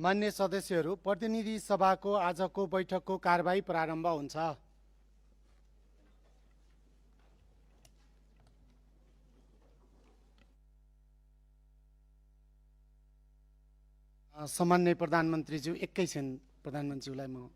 मान्य सदस्यहरू, प्रतिनिधि सभाको आजको बैठकको कारबाही प्रारम्भ हुन्छ। सम्माननीय प्रधानमन्त्रीज्यू, एकैछिन प्रधानमन्त्रीज्यूलाई म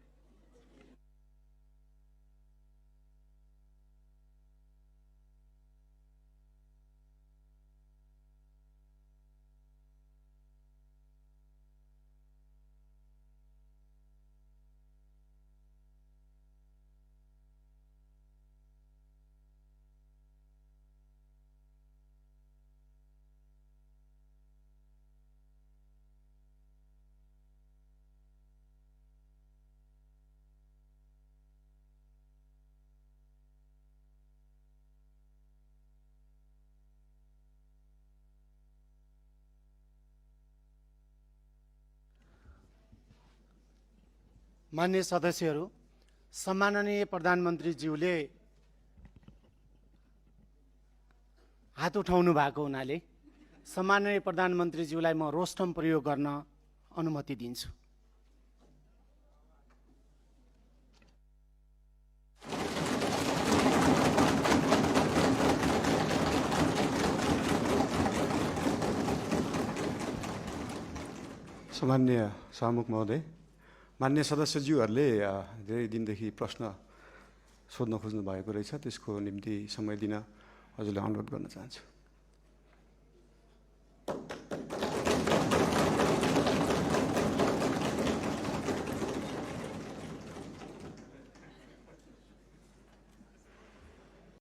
मान्य सदस्यहरू, सम्माननीय प्रधानमन्त्रीज्यूले हात उठाउनु भएको हुनाले सम्माननीय प्रधानमन्त्रीज्यूलाई म रोस्टम प्रयोग गर्न अनुमति दिन्छु। सम्माननीय सभामुख महोदय, मान्य सदस्यज्यूहरूले धेरै दिनदेखि प्रश्न सोध्न खोज्नु भएको रहेछ, त्यसको निम्ति समय दिन हजुरलाई अनुरोध गर्न चाहन्छु।